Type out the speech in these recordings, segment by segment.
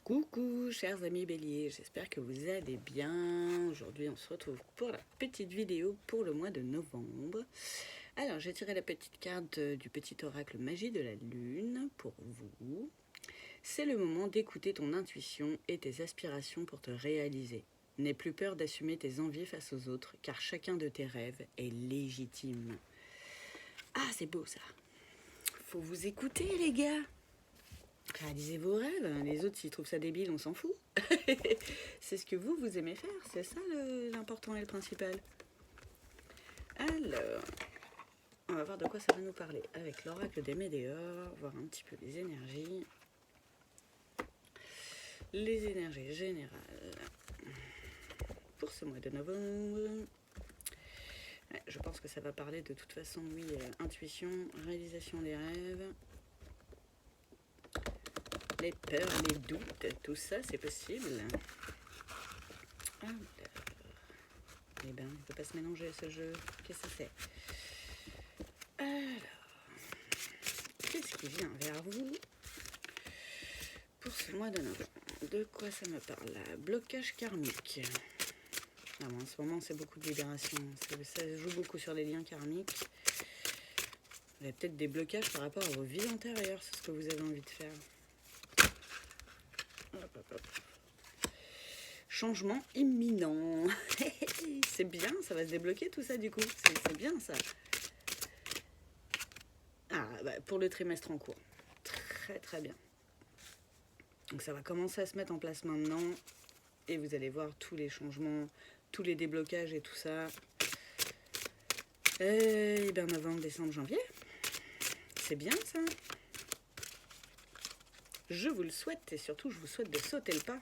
Coucou chers amis béliers, j'espère que vous allez bien. Aujourd'hui on se retrouve pour la petite vidéo pour le mois de novembre. Alors j'ai tiré la petite carte du petit oracle magie de la lune pour vous. C'est le moment d'écouter ton intuition et tes aspirations pour te réaliser. N'aie plus peur d'assumer tes envies face aux autres car chacun de tes rêves est légitime. Ah c'est beau ça. Faut vous écouter les gars. Réalisez vos rêves, les autres s'ils trouvent ça débile, on s'en fout. C'est ce que vous aimez faire, c'est ça l'important et le principal. Alors, on va voir de quoi ça va nous parler avec l'oracle des Médéors, voir un petit peu les énergies. Les énergies générales pour ce mois de novembre. Ouais, je pense que ça va parler de toute façon, oui, intuition, réalisation des rêves. Les peurs, les doutes, tout ça, c'est possible. Alors, eh ben, il ne peut pas se mélanger ce jeu. Qu'est-ce que c'est? Alors, qu'est-ce qui vient vers vous pour ce mois de novembre? De quoi ça me parle là? Blocage karmique. Ah bon, en ce moment, c'est beaucoup de libération. Ça joue beaucoup sur les liens karmiques. Vous avez peut-être des blocages par rapport à vos vies antérieures, c'est ce que vous avez envie de faire. Hop, hop, hop. Changement imminent. C'est bien, ça va se débloquer tout ça du coup. C'est bien ça. Ah, bah, pour le trimestre en cours. Très très bien. Donc ça va commencer à se mettre en place maintenant. Et vous allez voir tous les changements, tous les déblocages et tout ça. Et ben novembre, décembre, janvier. C'est bien ça. Je vous le souhaite et surtout je vous souhaite de sauter le pas.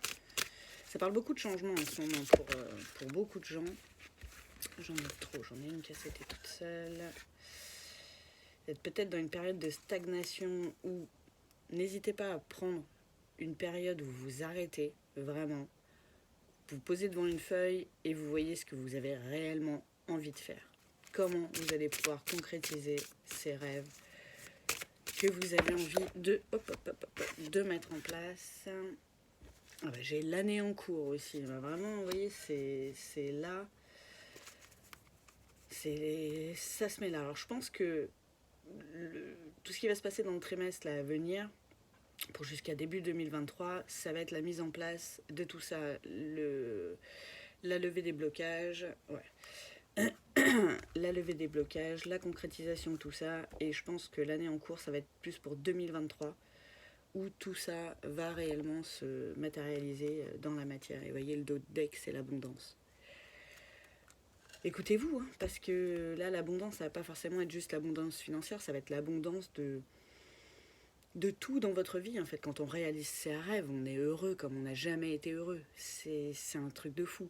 Ça parle beaucoup de changements en ce moment pour beaucoup de gens. J'en ai trop, j'en ai une qui a été toute seule. Vous êtes peut-être dans une période de stagnation où n'hésitez pas à prendre une période où vous vous arrêtez vraiment. Vous vous posez devant une feuille et vous voyez ce que vous avez réellement envie de faire. Comment vous allez pouvoir concrétiser ces rêves que vous avez envie de mettre en place. Ah bah, j'ai l'année en cours aussi. Bah, vraiment, vous voyez, c'est là. Ça se met là. Alors je pense que tout ce qui va se passer dans le trimestre là, à venir, pour jusqu'à début 2023, ça va être la mise en place de tout ça. La levée des blocages. Ouais. La levée des blocages, la concrétisation de tout ça. Et je pense que l'année en cours, ça va être plus pour 2023. Où tout ça va réellement se matérialiser dans la matière. Et vous voyez, le dos de deck, c'est l'abondance. Écoutez-vous, hein, parce que là, l'abondance, ça va pas forcément être juste l'abondance financière, ça va être l'abondance de tout dans votre vie. En fait, quand on réalise ses rêves, on est heureux comme on n'a jamais été heureux. C'est un truc de fou.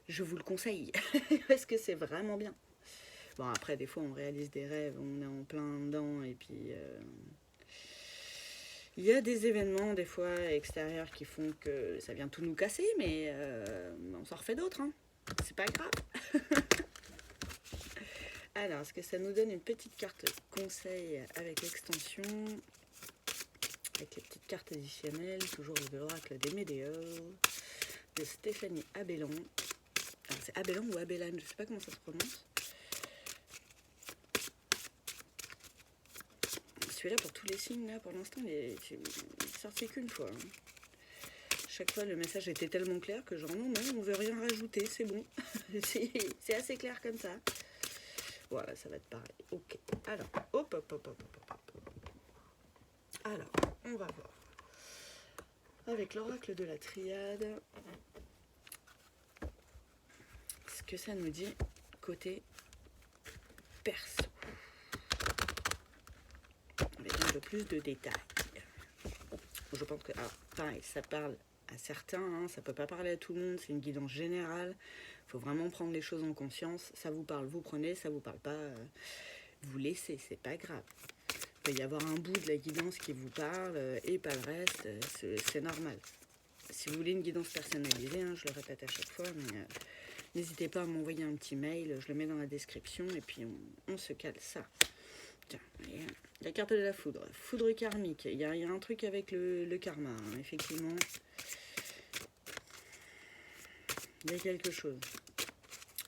Je vous le conseille, parce que c'est vraiment bien. Bon, après, des fois, on réalise des rêves, on est en plein dedans, et puis... il y a des événements, des fois, extérieurs qui font que ça vient tout nous casser, mais on s'en refait d'autres, hein. C'est pas grave. Alors, est-ce que ça nous donne une petite carte conseil avec l'extension, avec les petites cartes additionnelles, toujours de l'oracle des Médéors, de Stéphanie Abellan. Alors, c'est Abellan ou Abellan, je sais pas comment ça se prononce. Celui-là, pour tous les signes, là, pour l'instant, il est sorti qu'une fois. Hein. Chaque fois, le message était tellement clair que genre, non, on veut rien rajouter, c'est bon. C'est assez clair comme ça. Voilà, ça va être pareil. Ok. Alors, hop. Alors, on va voir. Avec l'oracle de la triade, ce que ça nous dit côté perso. Avec un peu plus de détails. Je pense que, alors, pareil, ça parle à certains, hein, ça peut pas parler à tout le monde, c'est une guidance générale. Il faut vraiment prendre les choses en conscience. Ça vous parle, vous prenez, ça vous parle pas, vous laissez, c'est pas grave. Il peut y avoir un bout de la guidance qui vous parle et pas le reste, c'est normal. Si vous voulez une guidance personnalisée, hein, je le répète à chaque fois, mais n'hésitez pas à m'envoyer un petit mail, je le mets dans la description et puis on se cale ça. Tiens, la carte de la foudre. Foudre karmique. Il y a un truc avec le karma, hein, effectivement. Il y a quelque chose.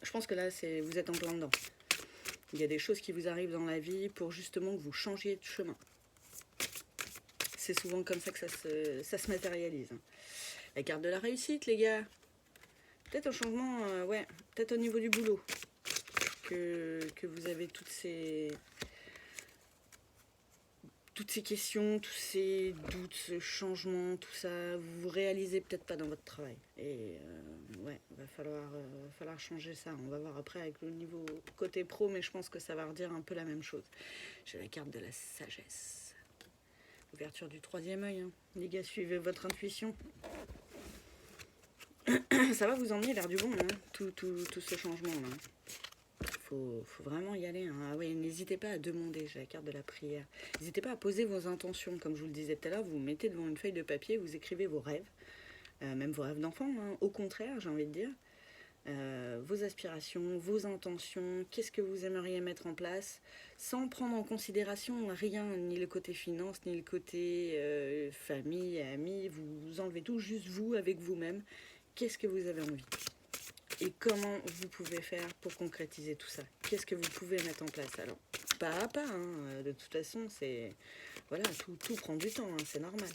Je pense que là, vous êtes en plein dedans. Il y a des choses qui vous arrivent dans la vie pour justement que vous changiez de chemin. C'est souvent comme ça que ça se matérialise. La carte de la réussite, les gars. Peut-être un changement, ouais, peut-être au niveau du boulot. Que vous avez toutes ces questions, tous ces doutes, ce changement, tout ça, vous réalisez peut-être pas dans votre travail. Et ouais, va falloir changer ça. On va voir après avec le niveau côté pro, mais je pense que ça va redire un peu la même chose. J'ai la carte de la sagesse. Ouverture du troisième œil. Hein. Les gars, suivez votre intuition. Ça va vous emmener vers du bon, hein, tout ce changement-là. Faut vraiment y aller. Hein. Ah ouais, n'hésitez pas à demander, j'ai la carte de la prière. N'hésitez pas à poser vos intentions, comme je vous le disais tout à l'heure, vous vous mettez devant une feuille de papier, vous écrivez vos rêves, même vos rêves d'enfant, hein. Au contraire, j'ai envie de dire. Vos aspirations, vos intentions, qu'est-ce que vous aimeriez mettre en place, sans prendre en considération rien, ni le côté finance, ni le côté famille, amis, vous enlevez tout, juste vous, avec vous-même, qu'est-ce que vous avez envie et comment vous pouvez faire pour concrétiser tout ça. Qu'est-ce que vous pouvez mettre en place? Alors, pas à pas, hein, de toute façon, c'est... Voilà, tout prend du temps, hein, c'est normal.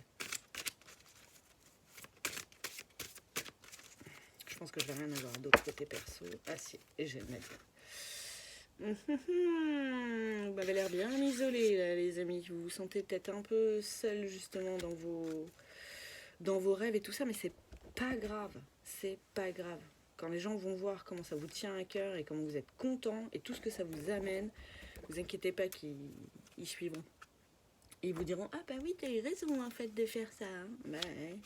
Je pense que je vais rien avoir d'autre côté perso. Ah si, et j'ai le mettre. Vous avez l'air bien isolé, là, les amis. Vous vous sentez peut-être un peu seul, justement, dans vos rêves et tout ça, mais c'est pas grave. C'est pas grave. Quand les gens vont voir comment ça vous tient à cœur et comment vous êtes content et tout ce que ça vous amène, vous inquiétez pas qu'ils suivront. Et ils vous diront, ah bah oui, t'as eu raison en fait de faire ça. Hein. Bah, ouais.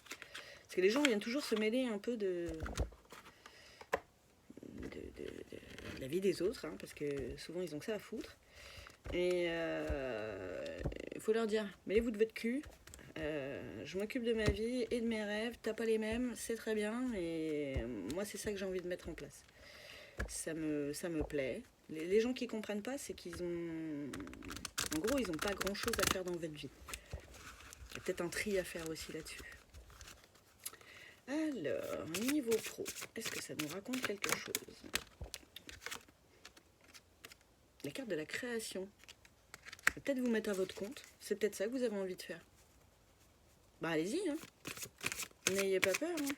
Parce que les gens viennent toujours se mêler un peu de la vie des autres, hein, parce que souvent ils ont que ça à foutre. Et il faut leur dire, mêlez-vous de votre cul. Je m'occupe de ma vie et de mes rêves, t'as pas les mêmes, c'est très bien, et moi c'est ça que j'ai envie de mettre en place. Ça me plaît. Les gens qui comprennent pas, c'est qu'ils ont... En gros, ils ont pas grand chose à faire dans votre vie. Il y a peut-être un tri à faire aussi là-dessus. Alors, niveau pro, est-ce que ça nous raconte quelque chose? La carte de la création. Peut-être vous mettre à votre compte, c'est peut-être ça que vous avez envie de faire. Bah allez-y, hein. N'ayez pas peur. Hein.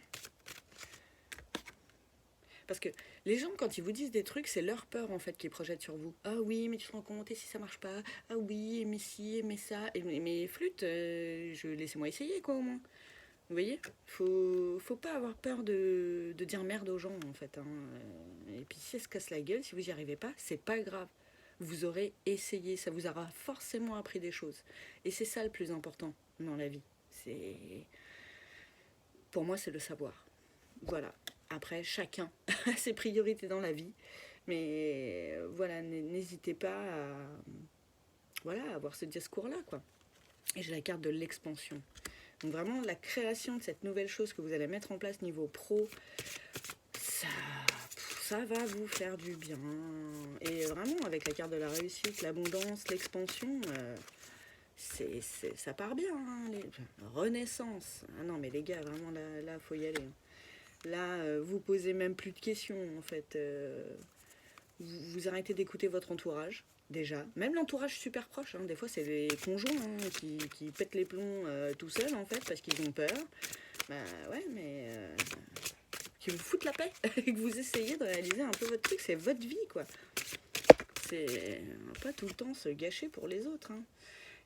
Parce que les gens, quand ils vous disent des trucs, c'est leur peur en fait qu'ils projettent sur vous. Ah oui, mais tu te rends compte, et si ça marche pas? Ah oui, mais si, mais ça. Et, mais flûte, laissez-moi essayer quoi au moins. Vous voyez, faut pas avoir peur de dire merde aux gens en fait. Hein. Et puis si ça se casse la gueule, si vous n'y arrivez pas, c'est pas grave. Vous aurez essayé, ça vous aura forcément appris des choses. Et c'est ça le plus important dans la vie. Pour moi, c'est le savoir. Voilà. Après, chacun a ses priorités dans la vie. Mais voilà, n'hésitez pas à avoir ce discours-là, quoi. Et j'ai la carte de l'expansion. Donc vraiment, la création de cette nouvelle chose que vous allez mettre en place niveau pro, ça va vous faire du bien. Et vraiment, avec la carte de la réussite, l'abondance, l'expansion... ça part bien, hein, renaissance. Ah non, mais les gars, vraiment, là faut y aller. Là, vous posez même plus de questions, en fait. Vous arrêtez d'écouter votre entourage, déjà. Même l'entourage super proche, hein. Des fois, c'est les conjoints hein, qui pètent les plombs tout seuls, en fait, parce qu'ils ont peur. Bah ouais, mais... qui vous foutent la paix et que vous essayez de réaliser un peu votre truc. C'est votre vie, quoi. C'est pas tout le temps se gâcher pour les autres, hein.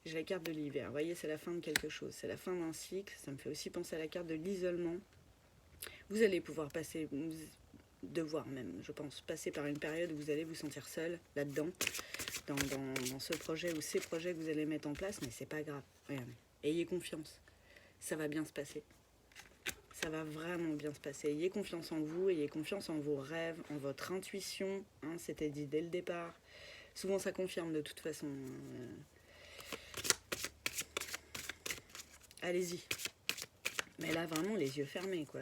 J'ai la carte de l'hiver. Vous voyez, c'est la fin de quelque chose. C'est la fin d'un cycle. Ça me fait aussi penser à la carte de l'isolement. Vous allez pouvoir devoir même, je pense, passer par une période où vous allez vous sentir seul là-dedans, dans ce projet ou ces projets que vous allez mettre en place, mais c'est pas grave. Regardez. Ayez confiance. Ça va bien se passer. Ça va vraiment bien se passer. Ayez confiance en vous, ayez confiance en vos rêves, en votre intuition. Hein, c'était dit dès le départ. Souvent, ça confirme de toute façon. Allez-y. Mais là, vraiment, les yeux fermés, quoi.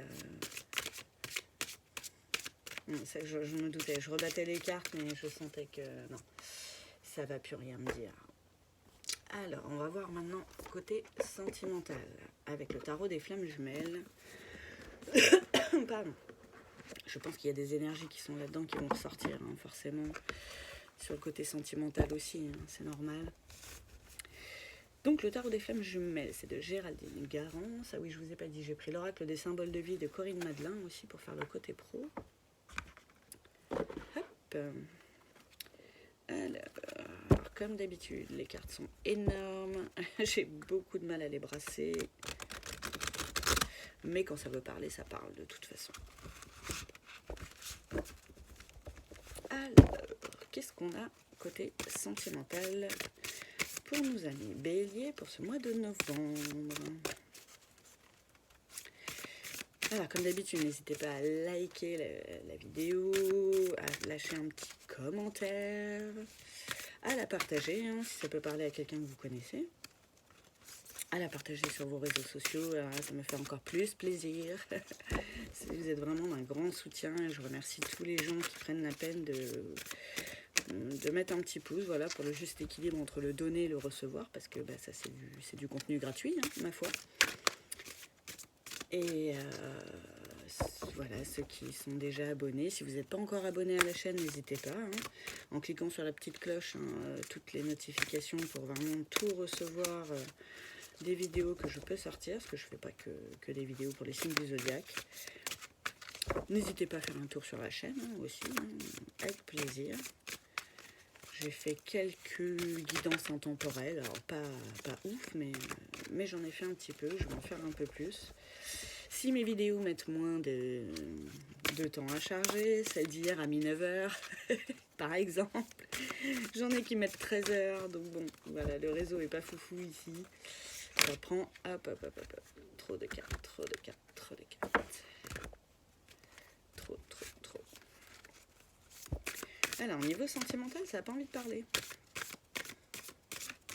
Je me doutais. Je rebattais les cartes, mais je sentais que... Non, ça va plus rien me dire. Alors, on va voir maintenant côté sentimental, avec le tarot des flammes jumelles. Pardon. Je pense qu'il y a des énergies qui sont là-dedans qui vont ressortir, hein, forcément. Sur le côté sentimental aussi, hein, c'est normal. Donc le tarot des flammes jumelles, c'est de Géraldine Garance. Ah oui, je vous ai pas dit, j'ai pris l'oracle des symboles de vie de Corinne Madelin aussi pour faire le côté pro. Hop. Alors, comme d'habitude, les cartes sont énormes. J'ai beaucoup de mal à les brasser. Mais quand ça veut parler, ça parle de toute façon. Alors, qu'est-ce qu'on a côté sentimental pour nos amis Bélier pour ce mois de novembre? Alors, comme d'habitude, n'hésitez pas à liker la vidéo, à lâcher un petit commentaire, à la partager, hein, si ça peut parler à quelqu'un que vous connaissez, à la partager sur vos réseaux sociaux, alors là, ça me fait encore plus plaisir. Vous êtes vraiment d'un grand soutien et je remercie tous les gens qui prennent la peine de mettre un petit pouce, voilà, pour le juste équilibre entre le donner et le recevoir, parce que bah, ça c'est du contenu gratuit, hein, ma foi. Et voilà, ceux qui sont déjà abonnés, si vous n'êtes pas encore abonné à la chaîne, n'hésitez pas, hein, en cliquant sur la petite cloche, hein, toutes les notifications pour vraiment tout recevoir des vidéos que je peux sortir, parce que je ne fais pas que des vidéos pour les signes du zodiaque. N'hésitez pas à faire un tour sur la chaîne, hein, aussi, hein, avec plaisir. J'ai fait quelques guidances intemporelles, alors pas ouf, mais j'en ai fait un petit peu, je vais en faire un peu plus. Si mes vidéos mettent moins de temps à charger, celle d'hier a mis 9 heures, par exemple. J'en ai qui mettent 13 heures, donc bon, voilà, le réseau est pas foufou ici. Ça prend, hop, trop de cartes, trop de cartes, trop de cartes. Trop. Alors, au niveau sentimental, ça n'a pas envie de parler.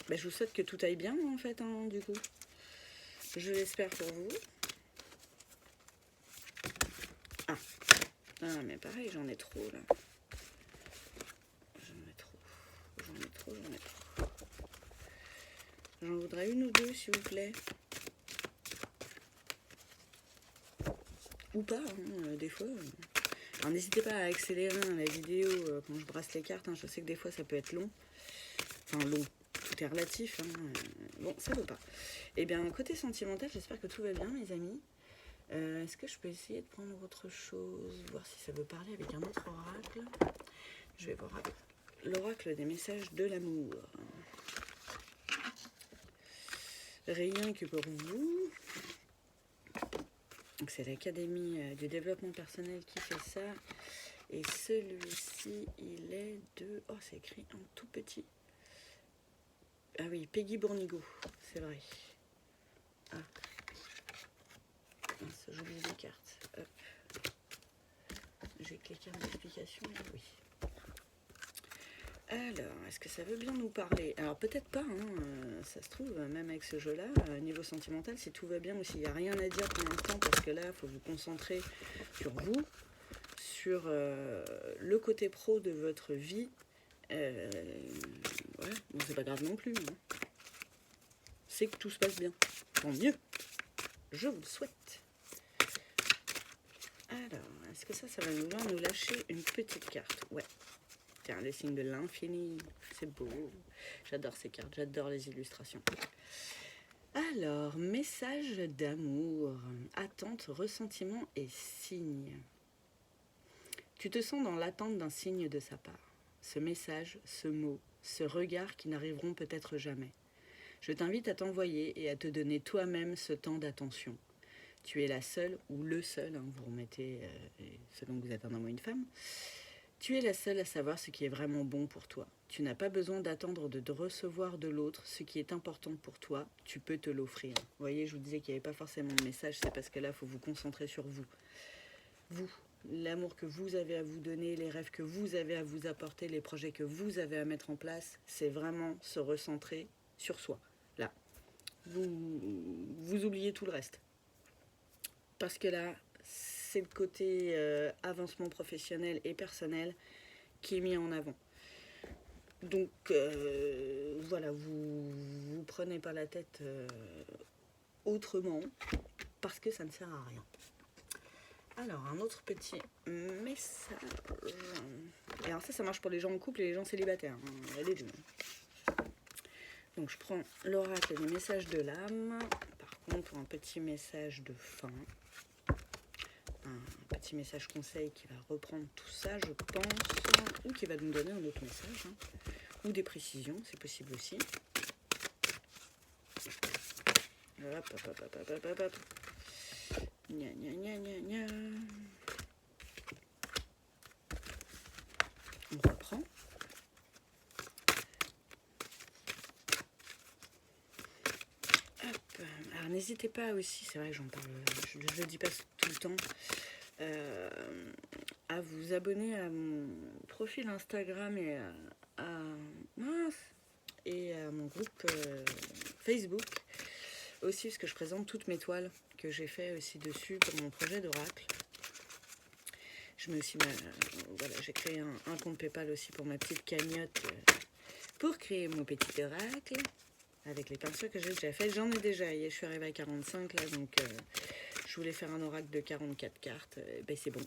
Ben, je vous souhaite que tout aille bien, en fait, hein, du coup. Je l'espère pour vous. Ah, mais pareil, j'en ai trop, là. J'en ai trop. J'en voudrais une ou deux, s'il vous plaît. Ou pas, hein, des fois. Alors, n'hésitez pas à accélérer, hein, la vidéo quand je brasse les cartes. Hein, je sais que des fois, ça peut être long. Enfin, long. Tout est relatif. Hein. Bon, ça veut pas. Eh bien, côté sentimental, j'espère que tout va bien, mes amis. Est-ce que je peux essayer de prendre autre chose, voir si ça veut parler avec un autre oracle? Je vais voir avec l'oracle des messages de l'amour. Rien que pour vous. Donc c'est l'Académie du développement personnel qui fait ça. Et celui-ci, il est de... Oh, c'est écrit en tout petit. Ah oui, Peggy Bournigo, c'est vrai. Ah. J'oublie des cartes. Hop. J'ai que les cartes d'explication, oui. Alors, est-ce que ça veut bien nous parler? Alors, peut-être pas, hein, ça se trouve, même avec ce jeu-là, niveau sentimental, si tout va bien ou s'il n'y a rien à dire pour l'instant, parce que là, il faut vous concentrer sur vous, sur le côté pro de votre vie. Voilà, bon, c'est pas grave non plus. Hein. C'est que tout se passe bien. Tant mieux. Je vous le souhaite. Alors, est-ce que ça va vouloir nous lâcher une petite carte? Ouais. Tiens, les signes de l'infini. C'est beau. J'adore ces cartes, j'adore les illustrations. Alors, message d'amour. Attente, ressentiment et signe. Tu te sens dans l'attente d'un signe de sa part. Ce message, ce mot, ce regard qui n'arriveront peut-être jamais. Je t'invite à t'envoyer et à te donner toi-même ce temps d'attention. Tu es la seule ou le seul, hein, vous remettez selon que vous êtes un homme ou une femme. Tu es la seule à savoir ce qui est vraiment bon pour toi. Tu n'as pas besoin d'attendre de recevoir de l'autre ce qui est important pour toi. Tu peux te l'offrir. Vous voyez, je vous disais qu'il n'y avait pas forcément de message, c'est parce que là, il faut vous concentrer sur vous. Vous, l'amour que vous avez à vous donner, les rêves que vous avez à vous apporter, les projets que vous avez à mettre en place, c'est vraiment se recentrer sur soi. Là, vous oubliez tout le reste. Parce que là, c'est le côté avancement professionnel et personnel qui est mis en avant. Donc voilà, vous prenez pas la tête autrement parce que ça ne sert à rien. Alors, un autre petit message. Et alors ça marche pour les gens en couple et les gens célibataires. Hein, les deux. Donc je prends l'oracle des messages de l'âme. Par contre, un petit message de fin. Un petit message conseil qui va reprendre tout ça, je pense. Ou qui va nous donner un autre message. Hein, ou des précisions, c'est possible aussi. Hop, hop, hop, hop, hop, hop, hop. Gna, gna, gna, gna, gna. On reprend. Hop. Alors n'hésitez pas aussi, c'est vrai que j'en parle, je le dis pas tout le temps, à vous abonner à mon profil Instagram et et à mon groupe Facebook aussi, parce que je présente toutes mes toiles que j'ai fait aussi dessus pour mon projet d'oracle. Je mets aussi voilà, j'ai créé un compte PayPal aussi pour ma petite cagnotte pour créer mon petit oracle avec les pinceaux que j'ai déjà fait. J'en ai déjà, je suis arrivée à 45 là, donc je voulais faire un oracle de 44 cartes. Ben c'est bon.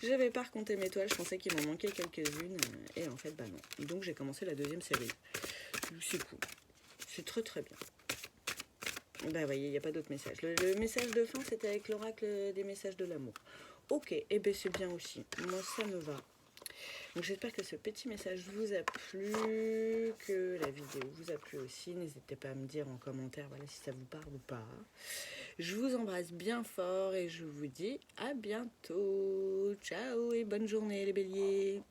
Je n'avais pas recompté mes toiles, je pensais qu'il m'en manquait quelques-unes et en fait bah non. Donc j'ai commencé la deuxième série. C'est cool, c'est très très bien. Bah voyez, il n'y a pas d'autre message. Le message de fin, c'était avec l'oracle des messages de l'amour. Ok, et ben c'est bien aussi. Moi, ça me va. Donc j'espère que ce petit message vous a plu, que la vidéo vous a plu aussi. N'hésitez pas à me dire en commentaire voilà, si ça vous parle ou pas. Je vous embrasse bien fort et je vous dis à bientôt. Ciao et bonne journée les béliers.